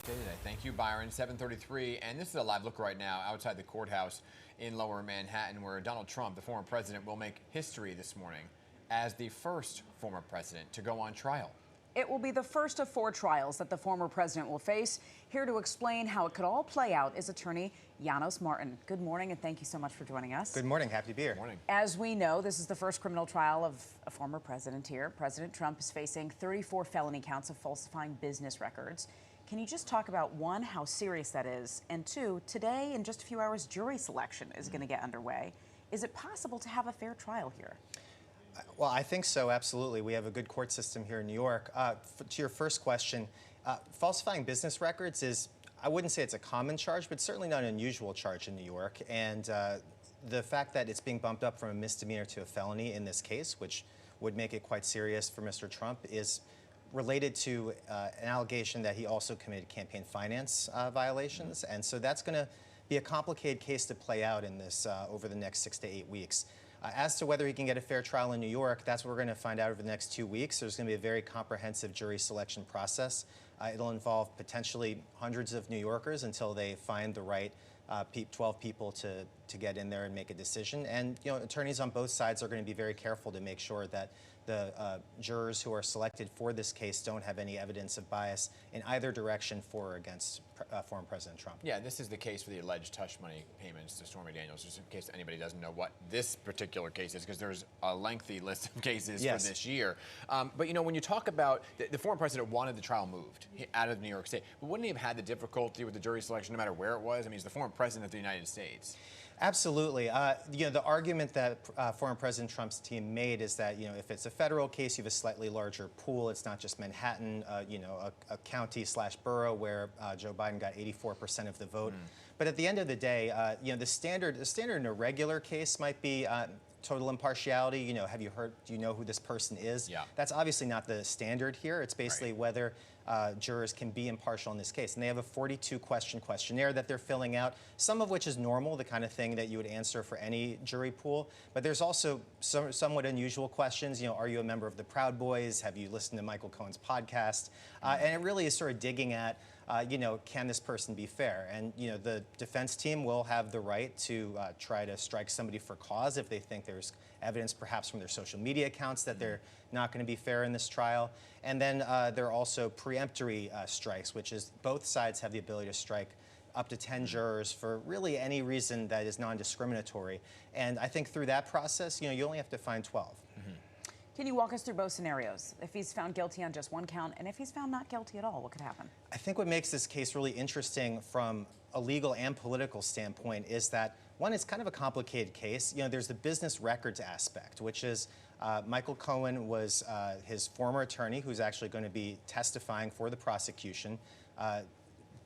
Today. Thank you, Byron. 7:33, and this is a live look right now outside the courthouse in Lower Manhattan, where Donald Trump, the former president, will make history this morning as the first former president to go on trial. It will be the first of 4 trials that the former president will face. Here to explain how it could all play out is attorney Janos Marton. Good morning, and thank you so much for joining us. Good morning. Happy to be here. Good morning. As we know, this is the first criminal trial of a former president here. President Trump is facing 34 felony counts of falsifying business records. Can you just talk about, 1, how serious that is, and 2, today, in just a few hours, jury selection is going to get underway. Is it possible to have a fair trial here? Well, I think so, absolutely. We have a good court system here in New York. To your first question, falsifying business records is, I wouldn't say it's a common charge, but certainly not an unusual charge in New York. And the fact that it's being bumped up from a misdemeanor to a felony in this case, which would make it quite serious for Mr. Trump, is related to an allegation that he also committed campaign finance violations. And so that's going to be a complicated case to play out in this over the next 6 to 8 weeks. As to whether he can get a fair trial in New York, that's what we're going to find out over the next 2 weeks. There's going to be a very comprehensive jury selection process. It'll involve potentially hundreds of New Yorkers until they find the right 12 people to get in there and make a decision. And attorneys on both sides are going to be very careful to make sure that the jurors who are selected for this case don't have any evidence of bias in either direction for or against former President Trump. Yeah, this is the case for the alleged hush money payments to Stormy Daniels, just in case anybody doesn't know what this particular case is, because there's a lengthy list of cases for this year. But when you talk about the former president wanted the trial moved out of New York State, but wouldn't he have had the difficulty with the jury selection no matter where it was? I mean, he's the former president of the United States. Absolutely. The argument that former President Trump's team made is that if it's a federal case, you have a slightly larger pool. It's not just Manhattan, a county/borough where Joe Biden got 84% of the vote. But at the end of the day, the standard in a regular case might be total impartiality. Have you heard? Do you know who this person is? Yeah. That's obviously not the standard here. It's basically whether jurors can be impartial in this case. And they have a 42-question questionnaire that they're filling out, some of which is normal, the kind of thing that you would answer for any jury pool. But there's also somewhat unusual questions. Are you a member of the Proud Boys? Have you listened to Michael Cohen's podcast? And it really is sort of digging at, can this person be fair? And, the defense team will have the right to try to strike somebody for cause if they think there's evidence perhaps from their social media accounts that they're not going to be fair in this trial. And then there are also preemptory strikes, which is both sides have the ability to strike up to 10 jurors for really any reason that is non-discriminatory. And I think through that process, you only have to find 12. Can you walk us through both scenarios? If he's found guilty on just one count, and if he's found not guilty at all, what could happen? I think what makes this case really interesting from a legal and political standpoint is that, one, it's kind of a complicated case. There's the business records aspect, which is Michael Cohen was his former attorney, who's actually going to be testifying for the prosecution,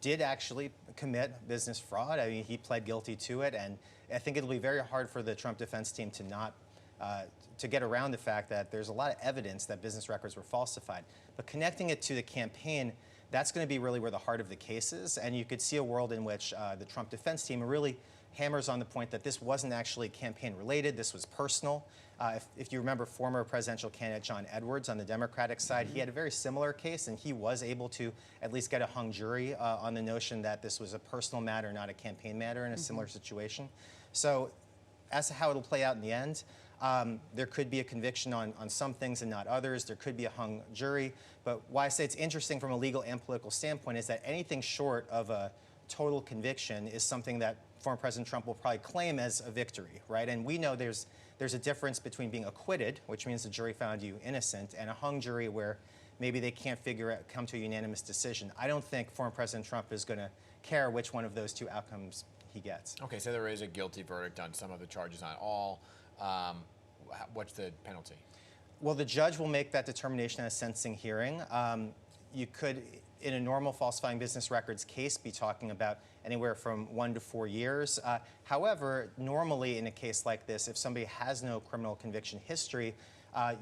did actually commit business fraud. I mean, he pled guilty to it, and I think it'll be very hard for the Trump defense team to get around the fact that there's a lot of evidence that business records were falsified. But connecting it to the campaign, that's going to be really where the heart of the case is. And you could see a world in which the Trump defense team really hammers on the point that this wasn't actually campaign related, this was personal. If you remember former presidential candidate John Edwards on the Democratic side, he had a very similar case, and he was able to at least get a hung jury on the notion that this was a personal matter, not a campaign matter in a similar situation. So as to how it'll play out in the end, there could be a conviction on some things and not others. There could be a hung jury. But why I say it's interesting from a legal and political standpoint is that anything short of a total conviction is something that former President Trump will probably claim as a victory, right? And we know there's a difference between being acquitted, which means the jury found you innocent, and a hung jury where maybe they can't come to a unanimous decision. I don't think former President Trump is going to care which one of those two outcomes he gets. Okay, so there is a guilty verdict on some of the charges, not all. What's the penalty? Well, the judge will make that determination at a sentencing hearing. You could, in a normal falsifying business records case, be talking about anywhere from 1 to 4 years. However, normally in a case like this, if somebody has no criminal conviction history,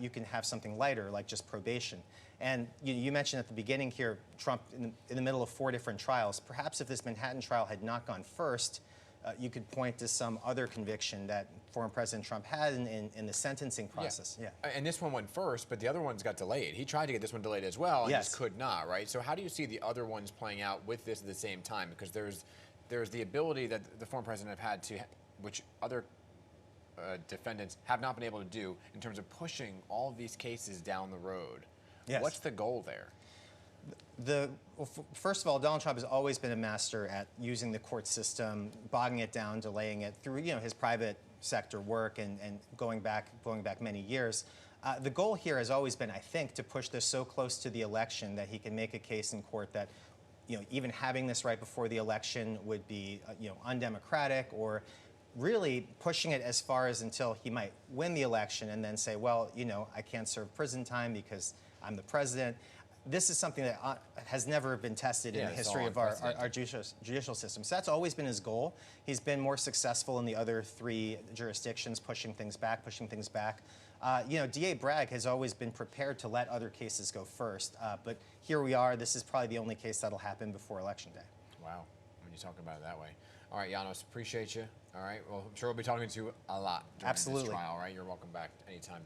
you can have something lighter, like just probation. And you mentioned at the beginning here, Trump in the middle of 4 different trials. Perhaps if this Manhattan trial had not gone first, you could point to some other conviction that former President Trump had in the sentencing process. Yeah. And this one went first, but the other ones got delayed. He tried to get this one delayed as well, and Yes. just could not, right? So how do you see the other ones playing out with this at the same time? Because there's the ability that the former president have had to, which other defendants have not been able to do in terms of pushing all of these cases down the road. Yes. What's the goal there? First of all, Donald Trump has always been a master at using the court system, bogging it down, delaying it through his private sector work and going back many years. The goal here has always been, I think, to push this so close to the election that he can make a case in court that even having this right before the election would be undemocratic, or really pushing it as far as until he might win the election and then say, well, I can't serve prison time because I'm the president. This is something that has never been tested in the history of our judicial system. So that's always been his goal. He's been more successful in the other 3 jurisdictions, pushing things back. DA Bragg has always been prepared to let other cases go first. But here we are. This is probably the only case that'll happen before Election Day. Wow, when you talk about it that way. All right, Janos, appreciate you. All right, well, I'm sure we'll be talking to you a lot during this trial, all right? You're welcome back anytime.